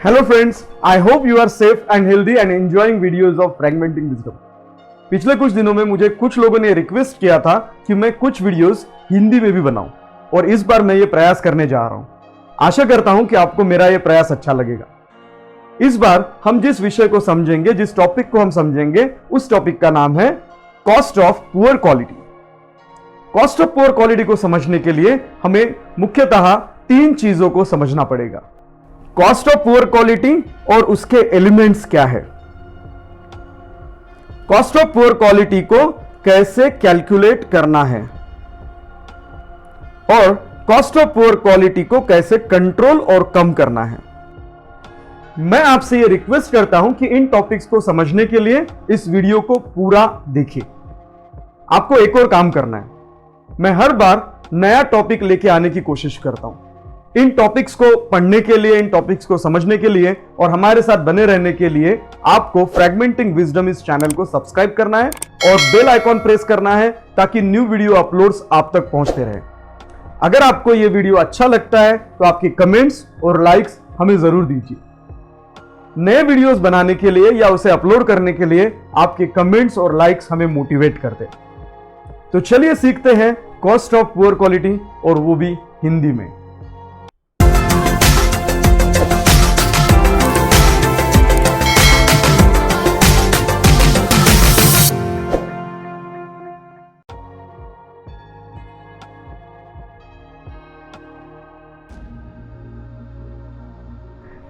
Hello friends, I hope you are safe and healthy and enjoying videos of Fragmenting Wisdom। पिछले कुछ दिनों में मुझे कुछ लोगों ने रिक्वेस्ट किया था कि मैं कुछ वीडियोस हिंदी में भी बनाऊं और इस बार मैं ये प्रयास करने जा रहा हूं। आशा करता हूं कि आपको मेरा ये प्रयास अच्छा लगेगा। इस बार हम जिस विषय को समझेंगे, जिस टॉपिक को हम समझेंगे, उस टॉपिक का नाम है cost of poor quality. Cost of poor quality को समझने के लिए हमें मुख्यतः तीन चीजों को समझना पड़ेगा। कॉस्ट ऑफ पुअर क्वालिटी और उसके एलिमेंट्स क्या है, कॉस्ट ऑफ पुअर क्वालिटी को कैसे कैलकुलेट करना है और कॉस्ट ऑफ पुअर क्वालिटी को कैसे कंट्रोल और कम करना है। मैं आपसे यह रिक्वेस्ट करता हूं कि इन टॉपिक्स को समझने के लिए इस वीडियो को पूरा देखिए। आपको एक और काम करना है, मैं हर बार नया टॉपिक लेके आने की कोशिश करता हूं। इन टॉपिक्स को पढ़ने के लिए, इन टॉपिक्स को समझने के लिए और हमारे साथ बने रहने के लिए आपको फ्रैगमेंटिंग विजडम इस चैनल को सब्सक्राइब करना है और बेल आइकॉन प्रेस करना है ताकि न्यू वीडियो अपलोड्स आप तक पहुंचते रहे। अगर आपको यह वीडियो अच्छा लगता है तो आपके कमेंट्स और लाइक्स हमें जरूर दीजिए। नए वीडियोस बनाने के लिए या उसे अपलोड करने के लिए आपके कमेंट्स और लाइक्स हमें मोटिवेट करते हैं। तो चलिए सीखते हैं कॉस्ट ऑफ पुअर क्वालिटी, और वो भी हिंदी में।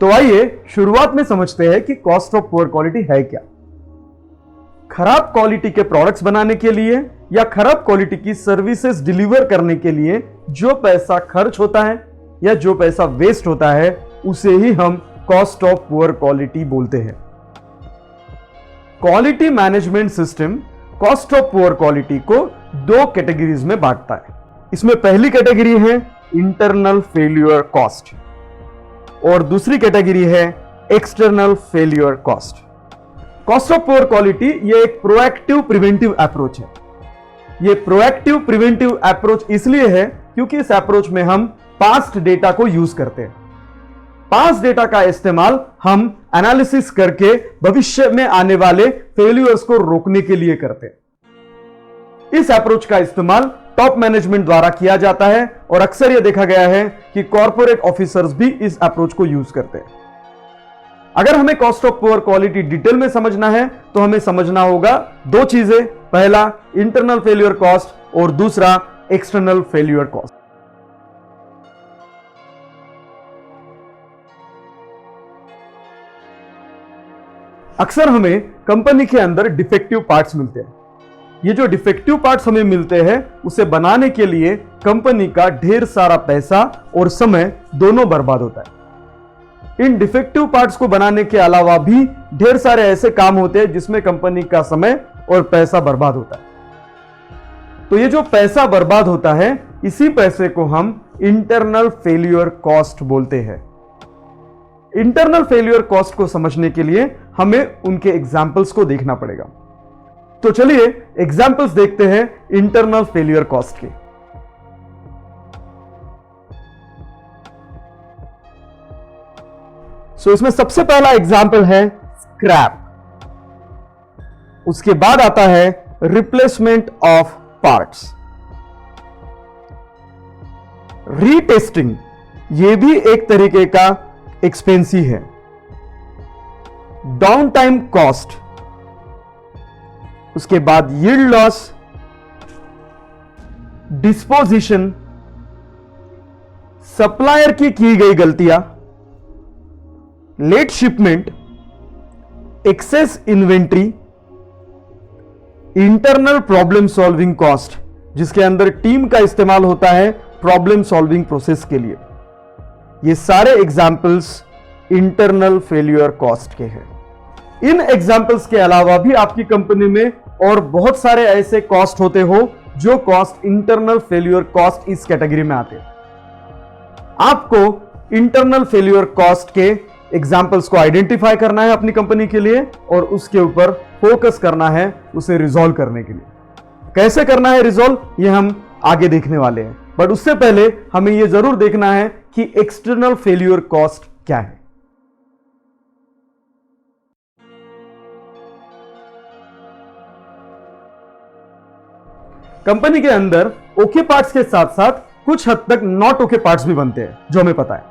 तो आइए शुरुआत में समझते हैं कि कॉस्ट ऑफ पुअर क्वालिटी है क्या। खराब क्वालिटी के प्रोडक्ट्स बनाने के लिए या खराब क्वालिटी की सर्विसेज डिलीवर करने के लिए जो पैसा खर्च होता है या जो पैसा वेस्ट होता है, उसे ही हम कॉस्ट ऑफ पुअर क्वालिटी बोलते हैं। Quality management system cost of poor quality को दो कैटेगरीज में बांटता है। इसमें पहली कैटेगरी है इंटरनल फेल्यूर कॉस्ट और दूसरी कैटेगरी है external failure cost. Cost of poor quality ये एक प्रोएक्टिव प्रिवेंटिव अप्रोच है। ये प्रोएक्टिव प्रिवेंटिव अप्रोच इसलिए है क्योंकि इस अप्रोच में हम पास्ट डेटा को यूज करते हैं। पास्ट डेटा का इस्तेमाल हम एनालिसिस करके भविष्य में आने वाले फेल्यूर्स को रोकने के लिए करते हैं। इस अप्रोच का इस्तेमाल टॉप मैनेजमेंट द्वारा किया जाता है और अक्सर यह देखा गया है कि कॉर्पोरेट ऑफिसर्स भी इस अप्रोच को यूज करते हैं। अगर हमें cost of poor quality detail में समझना है तो हमें समझना होगा दो चीजें, पहला इंटरनल फेल्यूर कॉस्ट और दूसरा एक्सटर्नल फेल्यूर कॉस्ट। अक्सर हमें कंपनी के अंदर डिफेक्टिव पार्ट्स मिलते हैं। ये जो डिफेक्टिव पार्ट्स हमें मिलते हैं उसे बनाने के लिए कंपनी का ढेर सारा पैसा और समय दोनों बर्बाद होता है। इन डिफेक्टिव पार्ट्स को बनाने के अलावा भी ढेर सारे ऐसे काम होते हैं जिसमें कंपनी का समय और पैसा बर्बाद होता है। तो ये जो पैसा बर्बाद होता है, इसी पैसे को हम इंटरनल फेल्यूर कॉस्ट बोलते हैं। इंटरनल फेल्यूर कॉस्ट को समझने के लिए हमें उनके एग्जाम्पल्स को देखना पड़ेगा। तो चलिए एग्जाम्पल्स देखते हैं इंटरनल फेल्यूर कॉस्ट के। इसमें सबसे पहला एग्जाम्पल है स्क्रैप, उसके बाद आता है रिप्लेसमेंट ऑफ पार्ट्स, रीटेस्टिंग, यह भी एक तरीके का एक्सपेंस ही है, डाउन टाइम कॉस्ट, उसके बाद यील्ड लॉस, डिस्पोजिशन, सप्लायर की गई गलतियां, late shipment, excess inventory, internal problem solving cost, जिसके अंदर टीम का इस्तेमाल होता है प्रॉब्लम सॉल्विंग प्रोसेस के लिए। ये सारे एग्जाम्पल्स इंटरनल फेल्यूर कॉस्ट के हैं। इन एग्जाम्पल्स के अलावा भी आपकी कंपनी में और बहुत सारे ऐसे कॉस्ट होते हो जो कॉस्ट इंटरनल फेल्यूर कॉस्ट इस कैटेगरी में आते हैं। आपको इंटरनल फेल्यूर कॉस्ट के एग्जाम्पल्स को आइडेंटिफाई करना है अपनी कंपनी के लिए और उसके ऊपर फोकस करना है, उसे रिजॉल्व करने के लिए। कैसे करना है रिजॉल्व, ये हम आगे देखने वाले हैं। बट उससे पहले हमें यह जरूर देखना है कि एक्सटर्नल फेल्यूर कॉस्ट क्या है। कंपनी के अंदर ओके पार्ट्स के साथ साथ कुछ हद तक नॉट ओके पार्ट्स भी बनते हैं, जो हमें पता है।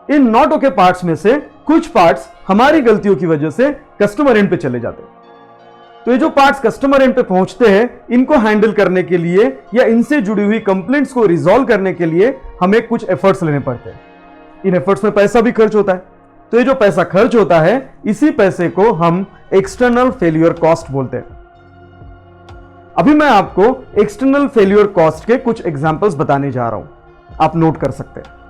इन नॉट ओके पार्ट्स में से कुछ पार्ट्स हमारी गलतियों की वजह से कस्टमर एंड पे चले जाते हैं। तो ये जो पार्ट्स कस्टमर एंड पे पहुंचते हैं, इनको हैंडल करने के लिए या इनसे जुड़ी हुई कंप्लेंट्स को रिजॉल्व करने के लिए हमें कुछ एफर्ट्स लेने पड़ते हैं। इन एफर्ट्स में पैसा भी खर्च होता है। तो ये जो पैसा खर्च होता है, इसी पैसे को हम एक्सटर्नल फेल्यूर कॉस्ट बोलते हैं। अभी मैं आपको एक्सटर्नल फेल्यूर कॉस्ट के कुछ एग्जांपल्स बताने जा रहा हूं, आप नोट कर सकते हैं।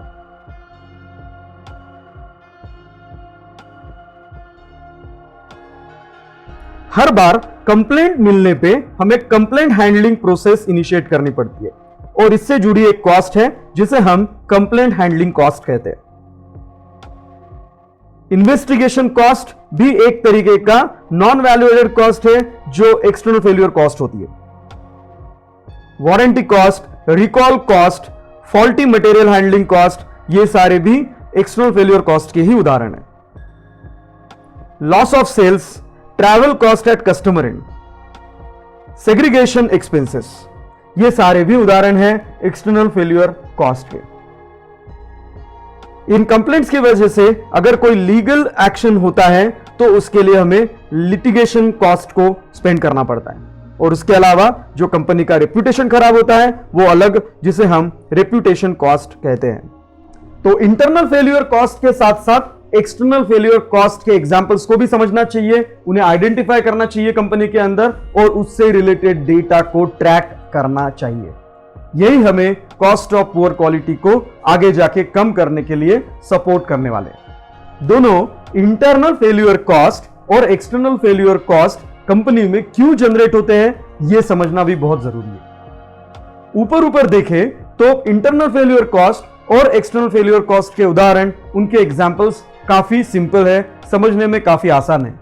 हर बार कंप्लेंट मिलने पे हमें कंप्लेंट हैंडलिंग प्रोसेस इनिशिएट करनी पड़ती है और इससे जुड़ी एक कॉस्ट है जिसे हम कंप्लेंट हैंडलिंग कॉस्ट कहते हैं। इन्वेस्टिगेशन कॉस्ट भी एक तरीके का नॉन वैल्यू एडेड कॉस्ट है जो एक्सटर्नल फेल्यूर कॉस्ट होती है। Warranty cost, recall cost, faulty material handling cost, ये सारे भी एक्सटर्नल फेल्यूर कॉस्ट के ही उदाहरण है। Loss of sales, travel cost at customer end, segregation expenses, ये सारे भी उदाहरण हैं एक्सटर्नल फेल्यूर कॉस्ट के। इन कंप्लेंट्स की वजह से अगर कोई लीगल एक्शन होता है तो उसके लिए हमें लिटिगेशन कॉस्ट को स्पेंड करना पड़ता है, और उसके अलावा जो कंपनी का रेप्यूटेशन खराब होता है वो अलग, जिसे हम रेप्यूटेशन कॉस्ट कहते हैं। तो इंटरनल फेल्यूर कॉस्ट के साथ साथ एक्सटर्नल फेल्यूर कॉस्ट के एग्जांपल्स को भी समझना चाहिए, उन्हें आइडेंटिफाई करना चाहिए कंपनी के अंदर, और उससे रिलेटेड डेटा को ट्रैक करना चाहिए। यही हमें कॉस्ट ऑफ पुअर क्वालिटी को आगे जाके कम करने के लिए सपोर्ट करने वाले हैं। दोनों इंटरनल फेल्यूर कॉस्ट और एक्सटर्नल फेल्यूर कॉस्ट कंपनी में क्यों जनरेट होते हैं, यह समझना भी बहुत जरूरी है। ऊपर देखें तो इंटरनल फेल्यूर कॉस्ट और एक्सटर्नल फेल्यूर कॉस्ट के उदाहरण, उनके एग्जांपल्स काफी सिंपल है, समझने में काफी आसान है,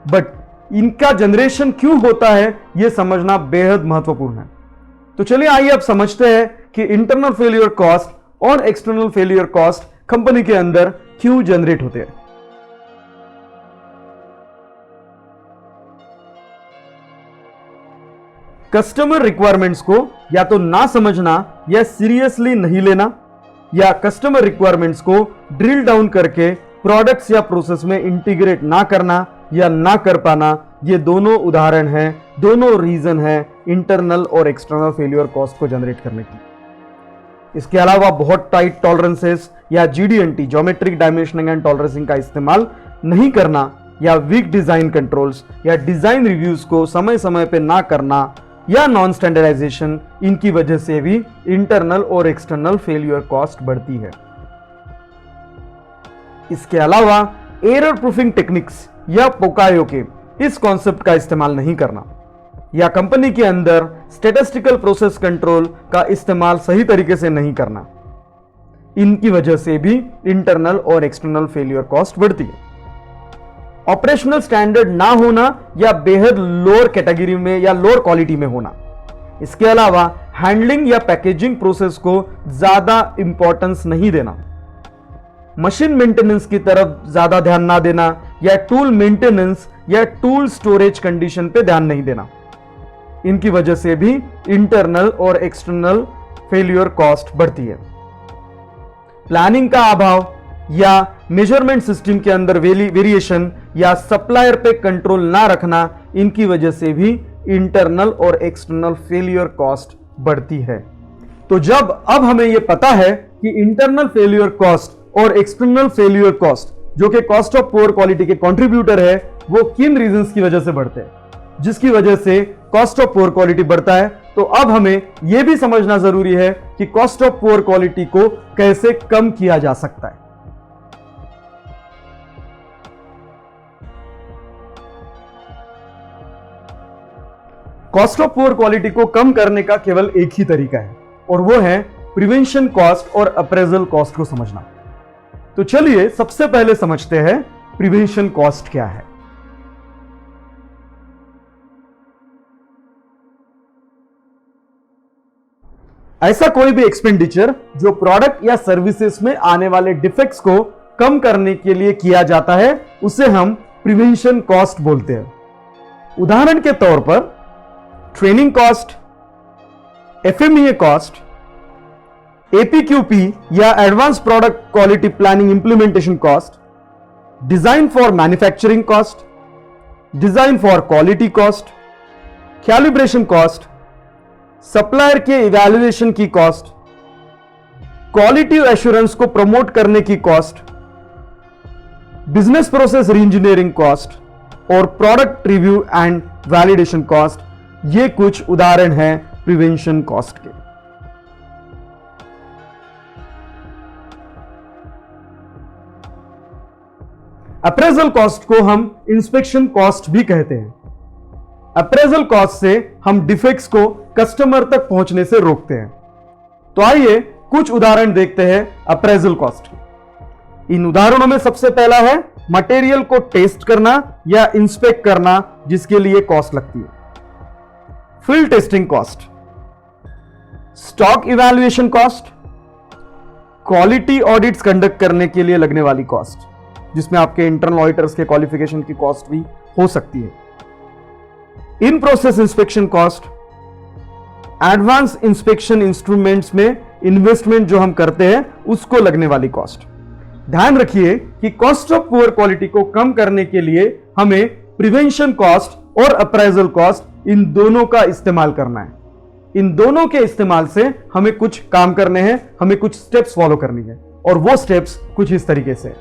बट इनका जनरेशन क्यों होता है यह समझना बेहद महत्वपूर्ण है। तो चलिए आइए अब समझते हैं कि इंटरनल फेल्यूर कॉस्ट और एक्सटर्नल फेल्यूर कॉस्ट कंपनी के अंदर क्यों जनरेट होते हैं। कस्टमर रिक्वायरमेंट्स को या तो ना समझना या सीरियसली नहीं लेना, या कस्टमर रिक्वायरमेंट्स को ड्रिल डाउन करके प्रोडक्ट्स या प्रोसेस में इंटीग्रेट ना करना या ना कर पाना, ये दोनों उदाहरण हैं, दोनों रीजन हैं इंटरनल और एक्सटर्नल फेल्यूर कॉस्ट को जनरेट करने की। इसके अलावा बहुत टाइट टॉलरेंसेस या जीडीएनटी, ज्योमेट्रिक डायमेंशनिंग एंड टॉलरेंसिंग का इस्तेमाल नहीं करना, या वीक डिजाइन कंट्रोल्स या डिजाइन रिव्यूज को समय समय पे ना करना, या नॉन स्टैंडर्डाइजेशन, इनकी वजह से भी इंटरनल और एक्सटर्नल फेल्यूर कॉस्ट बढ़ती है। इसके अलावा एरर प्रूफिंग टेक्निक्स या पोकायो के इस कॉन्सेप्ट का इस्तेमाल नहीं करना, या कंपनी के अंदर स्टैटिस्टिकल प्रोसेस कंट्रोल का इस्तेमाल सही तरीके से नहीं करना, इनकी वजह से भी इंटरनल और एक्सटर्नल फेल्यूर कॉस्ट बढ़ती है। ऑपरेशनल स्टैंडर्ड ना होना या बेहद लोअर कैटेगरी में या लोअर क्वालिटी में होना। इसके अलावा हैंडलिंग या पैकेजिंग प्रोसेस को ज्यादा इंपॉर्टेंस नहीं देना, मशीन मेंटेनेंस की तरफ ज्यादा ध्यान ना देना, या टूल मेंटेनेंस या टूल स्टोरेज कंडीशन पे ध्यान नहीं देना, इनकी वजह से भी इंटरनल और एक्सटर्नल फेल्यूर कॉस्ट बढ़ती है। प्लानिंग का अभाव या मेजरमेंट सिस्टम के अंदर वेरिएशन या सप्लायर पे कंट्रोल ना रखना, इनकी वजह से भी इंटरनल और एक्सटर्नल फेल्यूर कॉस्ट बढ़ती है। तो जब अब हमें यह पता है कि इंटरनल फेल्यूर कॉस्ट और एक्सटर्नल फेल्यूर कॉस्ट, जो कि कॉस्ट ऑफ पुअर क्वालिटी के कंट्रीब्यूटर है, वो किन रीजंस की वजह से बढ़ते हैं, जिसकी वजह से कॉस्ट ऑफ पुअर क्वालिटी बढ़ता है, तो अब हमें यह भी समझना जरूरी है कि कॉस्ट ऑफ पुअर क्वालिटी को कैसे कम किया जा सकता है। कॉस्ट ऑफ पुअर क्वालिटी को कम करने का केवल एक ही तरीका है, और वो है प्रिवेंशन कॉस्ट और अप्रेजल कॉस्ट को समझना। तो चलिए सबसे पहले समझते हैं प्रिवेंशन कॉस्ट क्या है। ऐसा कोई भी एक्सपेंडिचर जो प्रोडक्ट या सर्विसेज में आने वाले डिफेक्ट्स को कम करने के लिए किया जाता है, उसे हम प्रिवेंशन कॉस्ट बोलते हैं। उदाहरण के तौर पर training cost, FMEA cost, APQP या advance product quality planning implementation cost, design for manufacturing cost, design for quality cost, calibration cost, supplier के इवैल्यूएशन की कॉस्ट, क्वालिटी एश्योरेंस को प्रमोट करने की कॉस्ट, बिजनेस प्रोसेस रीइंजीनियरिंग कॉस्ट और product review and validation cost, ये कुछ उदाहरण हैं प्रिवेंशन कॉस्ट के। अप्रेजल कॉस्ट को हम इंस्पेक्शन कॉस्ट भी कहते हैं। अप्रेजल कॉस्ट से हम डिफेक्ट्स को कस्टमर तक पहुंचने से रोकते हैं। तो आइए कुछ उदाहरण देखते हैं अप्रेजल कॉस्ट के। इन उदाहरणों में सबसे पहला है मटेरियल को टेस्ट करना या इंस्पेक्ट करना, जिसके लिए कॉस्ट लगती है। Field testing cost, stock evaluation cost, quality audits conduct करने के लिए लगने वाली कॉस्ट, जिसमें आपके इंटरनल ऑडिटर्स के क्वालिफिकेशन की कॉस्ट भी हो सकती है। In process inspection cost, advance inspection instruments में इन्वेस्टमेंट जो हम करते हैं उसको लगने वाली कॉस्ट। ध्यान रखिए कि कॉस्ट ऑफ पुअर क्वालिटी को कम करने के लिए हमें प्रिवेंशन कॉस्ट और अप्राइजल कॉस्ट इन दोनों का इस्तेमाल करना है। इन दोनों के इस्तेमाल से हमें कुछ काम करने हैं, हमें कुछ स्टेप्स फॉलो करनी है, और वो स्टेप्स कुछ इस तरीके से।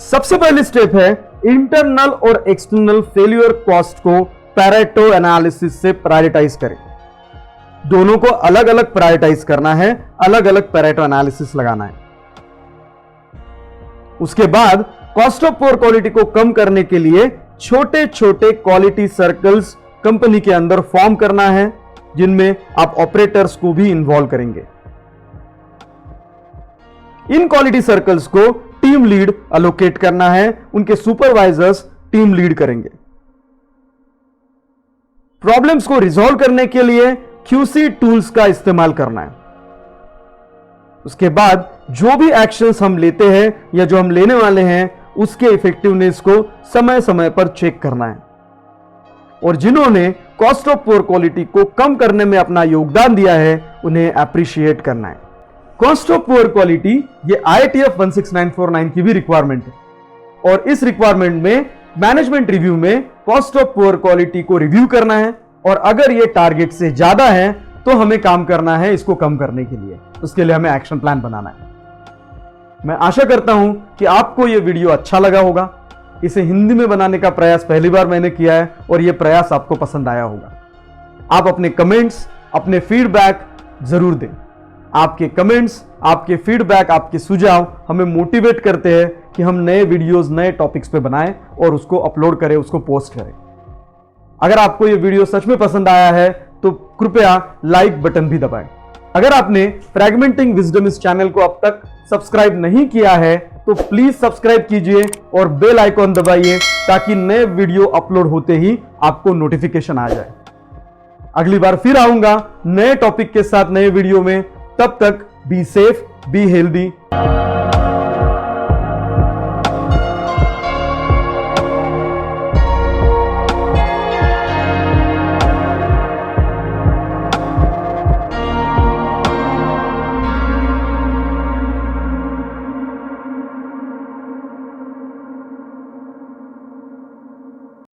सबसे पहली स्टेप है इंटरनल और एक्सटर्नल फेल्यूर कॉस्ट को पैरेटो एनालिसिस से प्रायोरिटाइज करें। दोनों को अलग अलग प्रायोरिटाइज करना है, अलग अलग पैरेटो एनालिसिस लगाना है। उसके बाद कॉस्ट ऑफ पुअर क्वालिटी को कम करने के लिए छोटे छोटे क्वालिटी सर्कल्स कंपनी के अंदर फॉर्म करना है, जिनमें आप ऑपरेटर्स को भी इन्वॉल्व करेंगे। इन क्वालिटी सर्कल्स को टीम लीड अलोकेट करना है, उनके सुपरवाइजर्स टीम लीड करेंगे। प्रॉब्लम्स को रिजॉल्व करने के लिए QC टूल्स का इस्तेमाल करना है। उसके बाद जो भी एक्शंस हम लेते हैं या जो हम लेने वाले हैं उसके इफेक्टिवनेस को समय समय पर चेक करना है। और जिन्होंने कॉस्ट ऑफ पुअर क्वालिटी को कम करने में अपना योगदान दिया है उन्हें अप्रिशिएट करना है। कॉस्ट ऑफ पुअर क्वालिटी ये IATF 16949 की भी रिक्वायरमेंट है, और इस रिक्वायरमेंट में मैनेजमेंट रिव्यू में कॉस्ट ऑफ पुअर क्वालिटी को रिव्यू करना है, और अगर ये टारगेट से ज्यादा है तो हमें काम करना है इसको कम करने के लिए। उसके लिए हमें एक्शन प्लान बनाना है। मैं आशा करता हूं कि आपको यह वीडियो अच्छा लगा होगा। इसे हिंदी में बनाने का प्रयास पहली बार मैंने किया है, और यह प्रयास आपको पसंद आया होगा। आप अपने कमेंट्स, अपने फीडबैक जरूर दें। आपके कमेंट्स, आपके फीडबैक, आपके सुझाव हमें मोटिवेट करते हैं कि हम नए वीडियोस, नए टॉपिक्स पे बनाएं और उसको अपलोड करें, उसको पोस्ट करें। अगर आपको यह वीडियो सच में पसंद आया है तो कृपया लाइक बटन भी दबाएं। अगर आपने फ्रैगमेंटिंग विजडम इस चैनल को अब तक सब्सक्राइब नहीं किया है तो प्लीज सब्सक्राइब कीजिए और बेल आइकॉन दबाइए, ताकि नए वीडियो अपलोड होते ही आपको नोटिफिकेशन आ जाए। अगली बार फिर आऊंगा नए टॉपिक के साथ, नए वीडियो में। तब तक बी सेफ, बी हेल्दी।